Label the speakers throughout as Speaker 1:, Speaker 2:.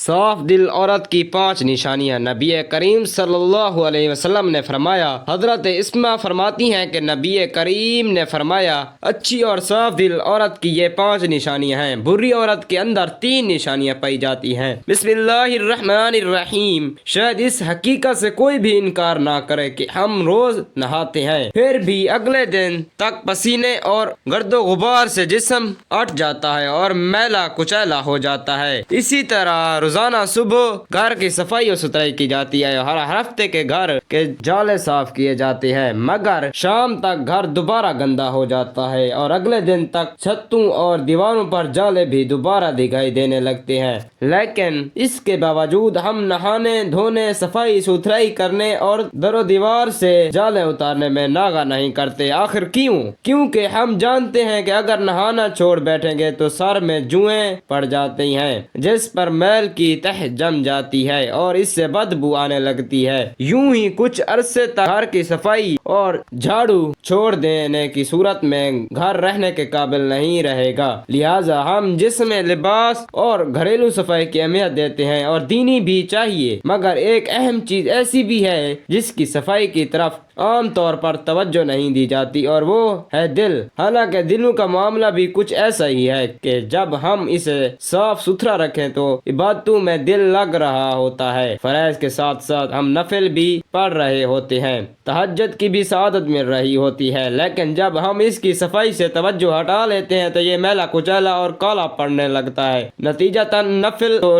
Speaker 1: صاف دل عورت کی 5 نشانیاں۔ نبی کریم صلی اللہ علیہ وسلم نے فرمایا، حضرت اسما فرماتی ہیں کہ نبی کریم نے فرمایا، اچھی اور صاف دل عورت کی یہ 5 نشانیاں ہیں۔ بری عورت کے اندر 3 نشانیاں پائی جاتی ہیں۔ بسم اللہ الرحمن الرحیم۔ شاید اس حقیقت سے کوئی بھی انکار نہ کرے کہ ہم روز نہاتے ہیں، پھر بھی اگلے دن تک پسینے اور گرد و غبار سے جسم اٹھ جاتا ہے اور میلا کچیلا ہو جاتا ہے۔ اسی طرح روزانہ صبح گھر کی صفائی و ستھرائی کی جاتی ہے، ہر ہفتے کے گھر کے جالے صاف کیے جاتے ہیں، مگر شام تک گھر دوبارہ گندا ہو جاتا ہے اور اگلے دن تک چھتوں اور دیواروں پر جالے بھی دوبارہ دکھائی دینے لگتے ہیں۔ لیکن اس کے باوجود ہم نہانے دھونے، صفائی ستھرائی کرنے اور در و دیوار سے جالے اتارنے میں ناغہ نہیں کرتے۔ آخر کیوں؟ کیونکہ ہم جانتے ہیں کہ اگر نہانا چھوڑ بیٹھیں گے تو سر میں جوئیں پڑ جاتی ہیں، جس پر میل کی تہ جم جاتی ہے اور اس سے بدبو آنے لگتی ہے۔ یوں ہی کچھ عرصے تک گھر کی صفائی اور جھاڑو چھوڑ دینے کی صورت میں گھر رہنے کے قابل نہیں رہے گا۔ لہٰذا ہم جسم، لباس اور گھریلو صفائی کی اہمیت دیتے ہیں اور دینی بھی چاہیے، مگر ایک اہم چیز ایسی بھی ہے جس کی صفائی کی طرف عام طور پر توجہ نہیں دی جاتی، اور وہ ہے دل۔ حالانکہ دلوں کا معاملہ بھی کچھ ایسا ہی ہے کہ جب ہم اسے صاف ستھرا رکھیں تو عبادتوں میں دل لگ رہا ہوتا ہے، فرائض کے ساتھ ساتھ ہم نفل بھی پڑھ رہے ہوتے ہیں، تہجد کی بھی سعادت مل رہی ہوتی ہے، لیکن جب ہم اس کی صفائی سے توجہ ہٹا لیتے ہیں تو یہ میلا کچیلا اور کالا پڑنے لگتا ہے۔ نتیجتاً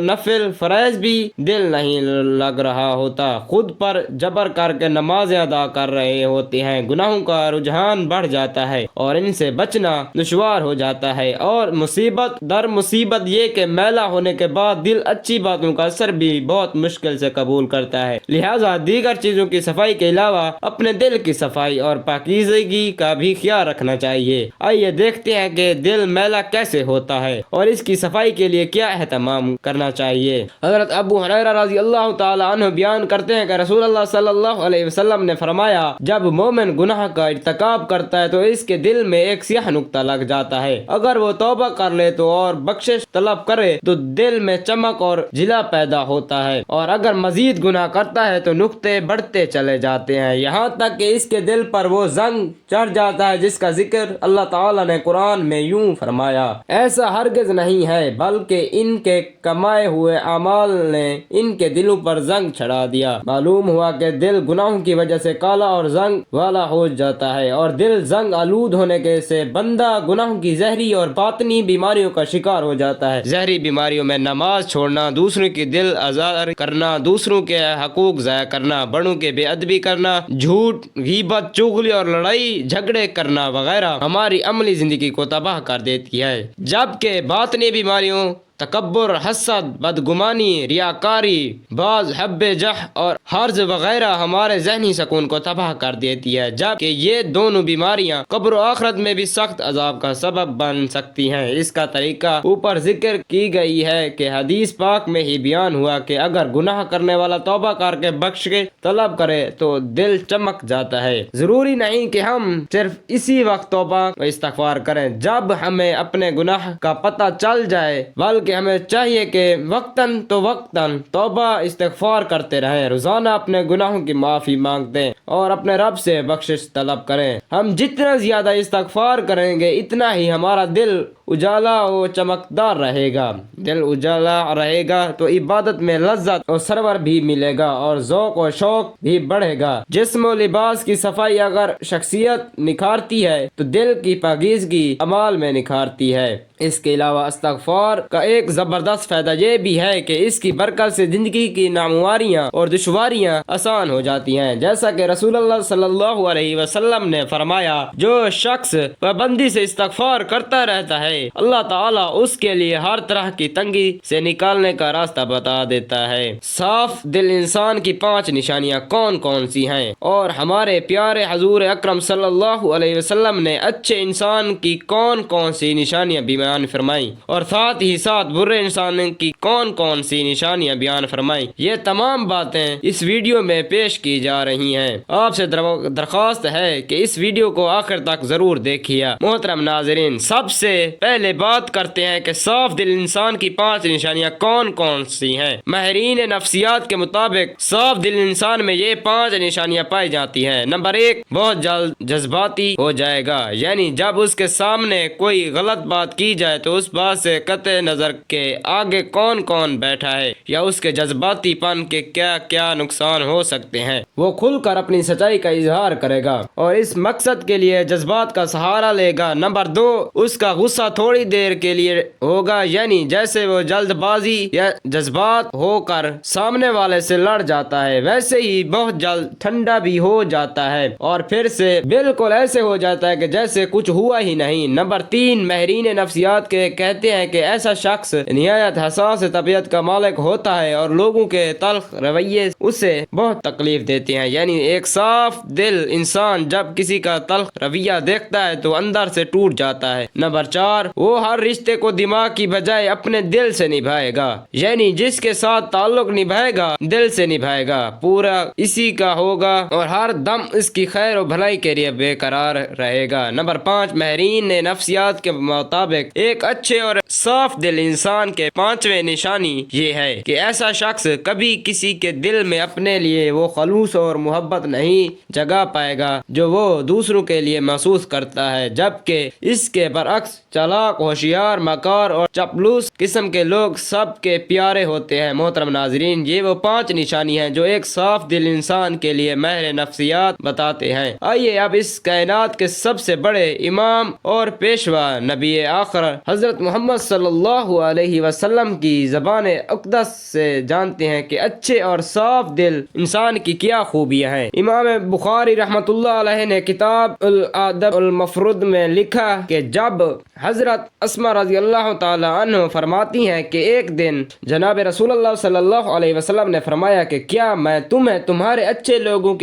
Speaker 1: نفل فرائض بھی دل نہیں لگ رہا ہوتا، خود پر جبر کر کے نمازیں ادا کر رہے ہوتے ہیں، گناہوں کا رجحان بڑھ جاتا ہے اور ان سے بچنا دشوار ہو جاتا ہے، اور مصیبت در مصیبت یہ کہ میلا ہونے کے بعد دل اچھی باتوں کا اثر بھی بہت مشکل سے قبول کرتا ہے۔ لہٰذا دیگر چیزوں کی صفائی کے علاوہ اپنے دل کی صفائی اور پاکیزگی کا بھی خیال رکھنا چاہیے۔ آئیے دیکھتے ہیں کہ دل میلا کیسے ہوتا ہے اور اس کی صفائی کے لیے کیا اہتمام کرنا چاہیے۔ حضرت ابو ہریرہ رضی اللہ تعالی عنہ بیان کرتے ہیں کہ رسول اللہ صلی اللہ علیہ وسلم نے فرمایا، جب مومن گناہ کا ارتکاب کرتا ہے تو اس کے دل میں ایک سیاہ نقطہ لگ جاتا ہے، اگر وہ توبہ کر لے تو اور بخشش طلب کرے تو دل میں چمک اور جلا پیدا ہوتا ہے، اور اگر مزید گناہ کرتا ہے تو نقطے بڑھتے چلے جاتے ہیں، یہاں تک کہ اس کے دل پر وہ زنگ چڑھ جاتا ہے جس کا ذکر اللہ تعالی نے قرآن میں یوں فرمایا، ایسا ہرگز نہیں ہے بلکہ ان کے کمائے ہوئے اعمال نے ان کے دلوں پر زنگ چڑھا دیا۔ معلوم ہوا کہ دل گناہوں کی وجہ سے کالا اور زنگ والا ہو جاتا ہے، اور دل زنگ آلود ہونے کے سے بندہ گناہوں کی زہری اور باطنی بیماریوں کا شکار ہو جاتا ہے۔ زہری بیماریوں میں نماز چھوڑنا، دوسروں کی دل آزار کرنا، دوسروں کے حقوق ضائع کرنا، بڑوں کے بے ادبی کرنا، جھوٹ، غیبت، چغلی اور لڑائی جھگڑے کرنا وغیرہ ہماری عملی زندگی کو تباہ کر دیتی ہے، جبکہ باطنی بیماریوں تکبر، حسد، بدگمانی، ریاکاری، بعض حب جہ اور حرض وغیرہ ہمارے ذہنی سکون کو تباہ کر دیتی ہے، جبکہ یہ دونوں بیماریاں قبر و آخرت میں بھی سخت عذاب کا سبب بن سکتی ہیں۔ اس کا طریقہ اوپر ذکر کی گئی ہے کہ حدیث پاک میں ہی بیان ہوا کہ اگر گناہ کرنے والا توبہ کر کے بخش کے طلب کرے تو دل چمک جاتا ہے۔ ضروری نہیں کہ ہم صرف اسی وقت توبہ و استغفار کریں جب ہمیں اپنے گناہ کا پتہ چل جائے، بلکہ ہمیں چاہیے کہ وقتاً تو وقتاً توبہ استغفار کرتے رہیں، روزانہ اپنے گناہوں کی معافی مانگتے اور اپنے رب سے بخشش طلب کریں۔ ہم جتنا زیادہ استغفار کریں گے اتنا ہی ہمارا دل اجالا و چمکدار رہے گا۔ دل اجالا رہے گا تو عبادت میں لذت اور سرور بھی ملے گا اور ذوق و شوق بھی بڑھے گا۔ جسم و لباس کی صفائی اگر شخصیت نکھارتی ہے تو دل کی پاکیزگی اعمال میں نکھارتی ہے۔ اس کے علاوہ استغفار کا ایک زبردست فائدہ یہ بھی ہے کہ اس کی برکت سے زندگی کی نامواریاں اور دشواریاں آسان ہو جاتی ہیں، جیسا کہ رسول اللہ صلی اللہ علیہ وسلم نے فرمایا، جو شخص پابندی سے استغفار کرتا رہتا ہے اللہ تعالیٰ اس کے لیے ہر طرح کی تنگی سے نکالنے کا راستہ بتا دیتا ہے۔ صاف دل انسان کی 5 نشانیاں کون کون سی ہیں، اور ہمارے پیارے حضور اکرم صلی اللہ علیہ وسلم نے اچھے انسان کی کون کون سی نشانیاں بیان بیان فرمائی اور ساتھ ہی ساتھ برے انسان کی کون کون سی نشانیاں بیان فرمائی۔ یہ تمام باتیں اس ویڈیو میں پیش کی جا رہی ہیں۔ آپ سے درخواست ہے کہ اس ویڈیو کو آخر تک ضرور دیکھیے۔ محترم ناظرین، سب سے پہلے بات کرتے ہیں کہ صاف دل انسان کی 5 نشانیاں کون کون سی ہیں۔ ماہرین نفسیات کے مطابق صاف دل انسان میں یہ 5 نشانیاں پائی جاتی ہیں۔ نمبر 1، بہت جلد جذباتی ہو جائے گا، یعنی جب اس کے سامنے کوئی غلط بات کی جائے تو اس بات سے قطع نظر کے آگے کون کون بیٹھا ہے یا اس کے جذباتی پن کے کیا کیا نقصان ہو سکتے ہیں، وہ کھل کر اپنی سچائی کا اظہار کرے گا اور اس مقصد کے لیے جذبات کا سہارا لے گا۔ نمبر 2، اس کا غصہ تھوڑی دیر کے لیے ہوگا، یعنی جیسے وہ جلد بازی یا جذبات ہو کر سامنے والے سے لڑ جاتا ہے ویسے ہی بہت جلد ٹھنڈا بھی ہو جاتا ہے اور پھر سے بالکل ایسے ہو جاتا ہے کہ جیسے کچھ ہوا ہی نہیں۔ نمبر 3، ماہرین نفسیات کے کہتے ہیں کہ ایسا شخص نہایت حساس طبیعت کا مالک ہوتا ہے اور لوگوں کے تلخ رویے اسے بہت تکلیف دیتے ہیں، یعنی ایک صاف دل انسان جب کسی کا تلخ رویہ دیکھتا ہے تو اندر سے ٹوٹ جاتا ہے۔ نمبر 4، وہ ہر رشتے کو دماغ کی بجائے اپنے دل سے نبھائے گا، یعنی جس کے ساتھ تعلق نبھائے گا دل سے نبھائے گا، پورا اسی کا ہوگا اور ہر دم اس کی خیر و بھلائی کے لیے بے قرار رہے گا۔ نمبر 5، ماہرین نفسیات کے مطابق ایک اچھے اور صاف دل انسان کے 5ویں نشانی یہ ہے کہ ایسا شخص کبھی کسی کے دل میں اپنے لیے وہ خلوص اور محبت نہیں جگہ پائے گا جو وہ دوسروں کے لیے محسوس کرتا ہے، جبکہ اس کے برعکس چالاک، ہوشیار، مکار اور چپلوس قسم کے لوگ سب کے پیارے ہوتے ہیں۔ محترم ناظرین، یہ وہ 5 نشانی ہیں جو ایک صاف دل انسان کے لیے ماہر نفسیات بتاتے ہیں۔ آئیے اب اس کائنات کے سب سے بڑے امام اور پیشوا نبی آخر حضرت محمد صلی اللہ علیہ وسلم کی زبان اقدس سے جانتے ہیں کہ اچھے اور صاف دل انسان کی کیا خوبیاں ہیں۔ امام بخاری رحمۃ اللہ علیہ نے کتاب الادب المفرد میں لکھا کہ جب حضرت اسماء رضی اللہ تعالی عنہ فرماتی ہیں کہ ایک دن جناب رسول اللہ صلی اللہ علیہ وسلم نے فرمایا کہ کیا میں تمہیں تمہارے اچھے لوگوں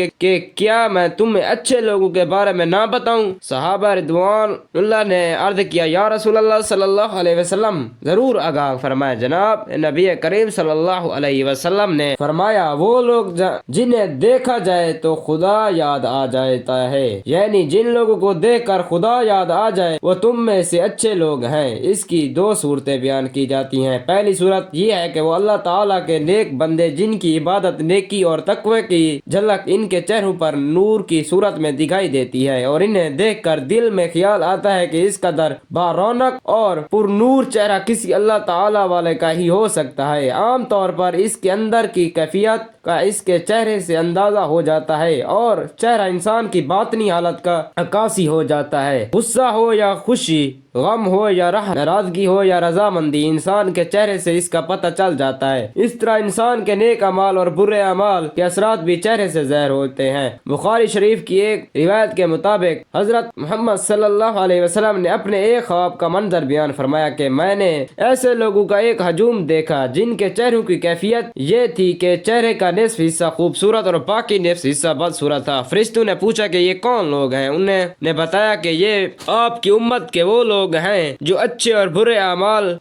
Speaker 1: کے بارے میں نہ بتاؤں؟ صحابہ رضوان اللہ نے عرض کیا، یا رسول اللہ صلی اللہ علیہ وسلم ضرور آگاہ فرمائے۔ جناب نبی کریم صلی اللہ علیہ وسلم نے فرمایا، وہ لوگ جنہیں دیکھا جائے تو خدا یاد آ جاتا ہے، یعنی جن لوگوں کو دیکھ کر خدا یاد آ جائے وہ تم میں سے اچھے لوگ ہیں۔ اس کی 2 صورتیں بیان کی جاتی ہیں۔ پہلی صورت یہ ہے کہ وہ اللہ تعالیٰ کے نیک بندے جن کی عبادت، نیکی اور تقوی کی جھلک ان کے چہروں پر نور کی صورت میں دکھائی دیتی ہے اور انہیں دیکھ کر دل میں خیال آتا ہے کہ اس قدر با رونق اور پر نور چہرہ کسی اللہ تعالیٰ والے کا ہی ہو سکتا ہے۔ عام طور پر اس کے اندر کی کیفیت کا اس کے چہرے سے اندازہ ہو جاتا ہے اور چہرہ انسان کی باطنی حالت کا عکاسی ہو جاتا ہے۔ غصہ ہو یا خوشی، غم ہو یا ناراضگی ہو یا رضامندی، انسان کے چہرے سے اس کا پتہ چل جاتا ہے۔ اس طرح انسان کے نیک اعمال اور برے اعمال کے اثرات بھی چہرے سے ظاہر ہوتے ہیں۔ بخاری شریف کی ایک روایت کے مطابق حضرت محمد صلی اللہ علیہ وسلم نے اپنے ایک خواب کا منظر بیان فرمایا کہ میں نے ایسے لوگوں کا ایک ہجوم دیکھا جن کے چہروں کی کیفیت یہ تھی کہ چہرے کا نصف حصہ خوبصورت اور باقی نصف حصہ بدصورت تھا۔ فرشتوں نے پوچھا کہ یہ کون لوگ ہیں؟ انہوں نے بتایا کہ یہ آپ کی امت کے وہ لوگ ہیں جو اچھے اور برے اعمال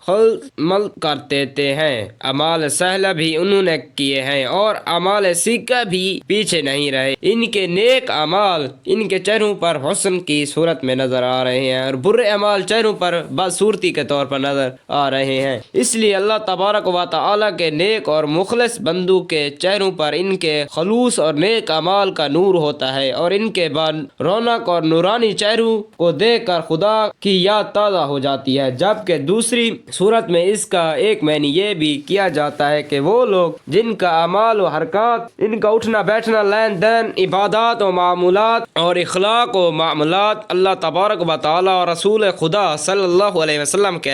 Speaker 1: مل کرتے ہیں۔ اعمال سہلہ بھی انہوں نے کیے ہیں اور اعمال سیکھا بھی پیچھے نہیں رہے۔ ان کے نیک اعمال ان کے چہروں پر حسن کی صورت میں نظر آ رہے ہیں اور برے اعمال چہروں پر بدصورتی کے طور پر نظر آ رہے ہیں۔ اس لیے اللہ تبارک و تعالی کے نیک اور مخلص بندوں کے چہروں پر ان کے خلوص اور نیک اعمال کا نور ہوتا ہے اور ان کے بعد رونق اور نورانی چہروں کو دیکھ کر خدا کی یاد تازہ ہو جاتی ہے۔ جبکہ دوسری صورت میں اس کا ایک معنی یہ بھی کیا جاتا ہے کہ وہ لوگ جن کا اعمال و حرکات، ان کا اٹھنا بیٹھنا، لین دین، عبادات و معمولات اور اخلاق و معاملات اللہ تبارک و تعالی اور رسول خدا صلی اللہ علیہ وسلم کے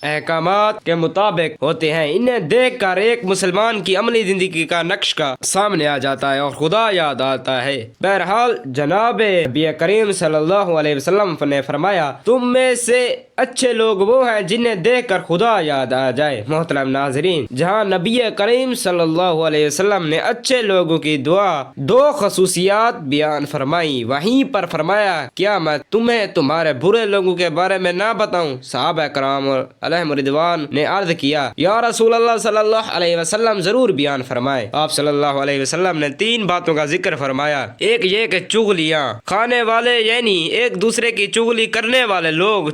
Speaker 1: احکامات کے مطابق ہوتے ہیں، انہیں دیکھ کر ایک مسلمان کی عملی زندگی کا نقشہ سامنے آ جاتا ہے اور خدا یاد آتا ہے۔ بہرحال جناب نبی کریم صلی اللہ علیہ وسلم نے فرمایا، تم میں سے اچھے لوگ وہ ہیں جنہیں دیکھ کر خدا یاد آ جائے۔ محترم ناظرین، جہاں نبی کریم صلی اللہ علیہ وسلم نے اچھے لوگوں کی دو خصوصیات بیان فرمائی، وہیں پر فرمایا کیا میں تمہیں تمہارے برے لوگوں کے بارے میں نہ بتاؤں؟ صحابہ کرام علیہم رضوان نے عرض کیا یا رسول اللہ صلی اللہ علیہ وسلم ضرور بیان فرمائے۔ آپ صلی اللہ علیہ وسلم نے 3 باتوں کا ذکر فرمایا۔ ایک یہ کہ چغلیاں کھانے والے یعنی ایک دوسرے کی چغلی کرنے والے لوگ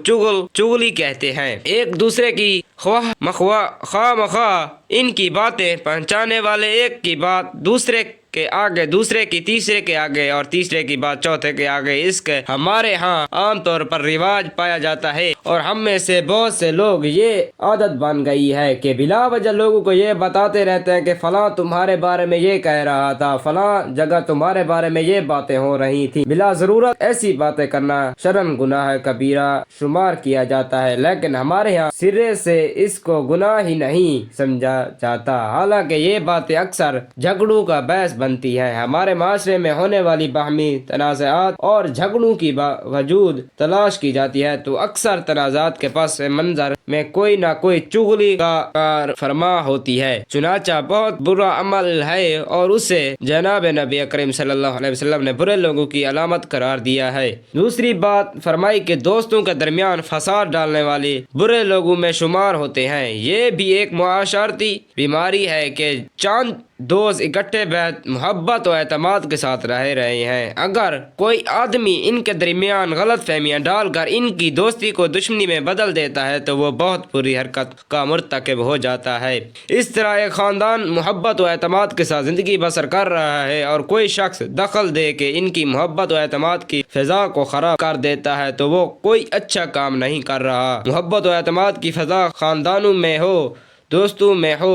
Speaker 1: چغلی کہتے ہیں، ایک دوسرے کی خواہ مخواہ ان کی باتیں پہنچانے والے، ایک کی بات دوسرے کے آگے، دوسرے کی تیسرے کے آگے، اور تیسرے کی بات چوتھے کے آگے۔ اس کے ہمارے ہاں عام طور پر رواج پایا جاتا ہے، اور ہم میں سے بہت سے لوگ یہ عادت بن گئی ہے کہ بلا وجہ لوگوں کو یہ بتاتے رہتے ہیں کہ فلاں تمہارے بارے میں یہ کہہ رہا تھا، فلاں جگہ تمہارے بارے میں یہ باتیں ہو رہی تھی۔ بلا ضرورت ایسی باتیں کرنا شرم گناہ کبیرہ شمار کیا جاتا ہے، لیکن ہمارے ہاں سرے سے اس کو گناہ ہی نہیں سمجھا جاتا، حالانکہ یہ باتیں اکثر جھگڑوں کا باعث بنتی ہے۔ ہمارے معاشرے میں ہونے والی باہمی تنازعات اور جھگڑوں کی وجود تلاش کی جاتی ہے تو اکثر تنازعات کے پس منظر میں کوئی نہ کوئی چغلی کا کار فرما ہوتی ہے، چنانچہ بہت برا عمل ہے اور اسے جناب نبی کریم صلی اللہ علیہ وسلم نے برے لوگوں کی علامت قرار دیا ہے۔ دوسری بات فرمائی کہ دوستوں کے درمیان فساد ڈالنے والے برے لوگوں میں شمار ہوتے ہیں۔ یہ بھی ایک معاشرتی بیماری ہے کہ چاند دوست اکٹھے بیٹھ محبت و اعتماد کے ساتھ رہے ہیں، اگر کوئی آدمی ان کے درمیان غلط فہمیاں ڈال کر ان کی دوستی کو دشمنی میں بدل دیتا ہے تو وہ بہت بری حرکت کا مرتکب ہو جاتا ہے۔ اس طرح ایک خاندان محبت و اعتماد کے ساتھ زندگی بسر کر رہا ہے اور کوئی شخص دخل دے کے ان کی محبت و اعتماد کی فضا کو خراب کر دیتا ہے تو وہ کوئی اچھا کام نہیں کر رہا۔ محبت و اعتماد کی فضا خاندانوں میں ہو، دوستوں میں ہو،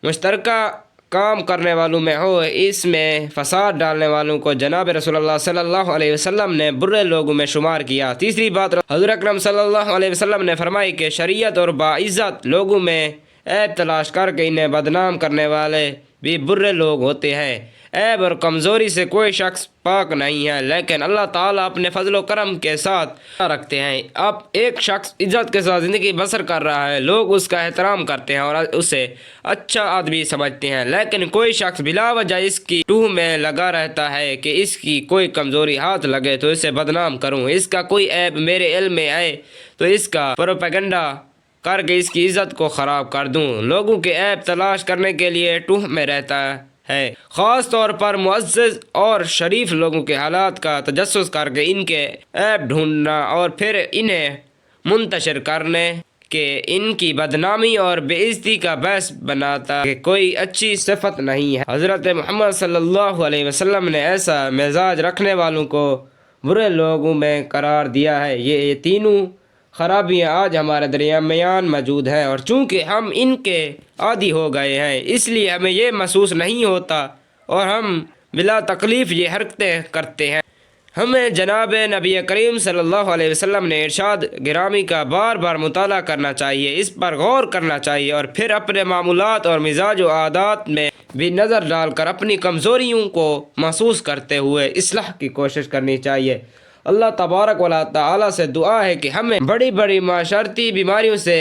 Speaker 1: مشترکہ کام کرنے والوں میں ہو، اس میں فساد ڈالنے والوں کو جناب رسول اللہ صلی اللہ علیہ وسلم نے برے لوگوں میں شمار کیا۔ تیسری بات حضور اکرم صلی اللہ علیہ وسلم نے فرمائی کہ شریعت اور باعزت لوگوں میں عیب تلاش کر کے انہیں بدنام کرنے والے بھی برے لوگ ہوتے ہیں۔ عیب اور کمزوری سے کوئی شخص پاک نہیں ہے، لیکن اللہ تعالیٰ اپنے فضل و کرم کے ساتھ رکھتے ہیں۔ اب ایک شخص عزت کے ساتھ زندگی بسر کر رہا ہے، لوگ اس کا احترام کرتے ہیں اور اسے اچھا آدمی سمجھتے ہیں، لیکن کوئی شخص بلا وجہ اس کی ٹوہ میں لگا رہتا ہے کہ اس کی کوئی کمزوری ہاتھ لگے تو اسے بدنام کروں، اس کا کوئی عیب میرے علم میں آئے تو اس کا پروپیگنڈا کر کے اس کی عزت کو خراب کر دوں۔ لوگوں کے عیب تلاش کرنے کے لیے ٹوہ میں رہتا ہے، خاص طور پر معزز اور شریف لوگوں کے حالات کا تجسس کر کے ان کے عیب ڈھونڈنا اور پھر انہیں منتشر کرنے کہ ان کی بدنامی اور بے عزتی کا باعث بناتا کہ کوئی اچھی صفت نہیں ہے۔ حضرت محمد صلی اللہ علیہ وسلم نے ایسا مزاج رکھنے والوں کو برے لوگوں میں قرار دیا ہے۔ یہ تینوں خرابیاں آج ہمارے درمیان موجود ہیں، اور چونکہ ہم ان کے عادی ہو گئے ہیں اس لیے ہمیں یہ محسوس نہیں ہوتا اور ہم بلا تکلیف یہ حرکتیں کرتے ہیں۔ ہمیں جناب نبی کریم صلی اللہ علیہ وسلم نے ارشاد گرامی کا بار بار مطالعہ کرنا چاہیے، اس پر غور کرنا چاہیے اور پھر اپنے معمولات اور مزاج و عادات میں بھی نظر ڈال کر اپنی کمزوریوں کو محسوس کرتے ہوئے اصلاح کی کوشش کرنی چاہیے۔ اللہ تبارک و تعالیٰ سے دعا ہے کہ ہمیں بڑی بڑی معاشرتی بیماریوں سے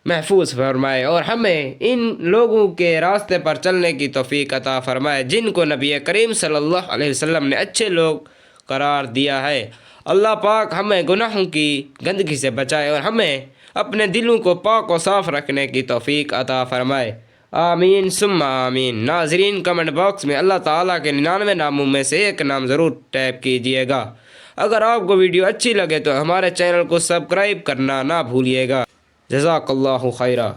Speaker 1: محفوظ فرمائے اور ہمیں ان لوگوں کے راستے پر چلنے کی توفیق عطا فرمائے جن کو نبی کریم صلی اللہ علیہ وسلم نے اچھے لوگ قرار دیا ہے۔ اللہ پاک ہمیں گناہوں کی گندگی سے بچائے اور ہمیں اپنے دلوں کو پاک و صاف رکھنے کی توفیق عطا فرمائے، آمین ثم آمین۔ ناظرین، کمنٹ باکس میں اللہ تعالیٰ کے 99 ناموں میں سے ایک نام ضرور ٹائپ کیجئے گا۔ اگر آپ کو ویڈیو اچھی لگے تو ہمارے چینل کو سبسکرائب کرنا نہ بھولیے گا۔ جزاک اللہ خیرہ۔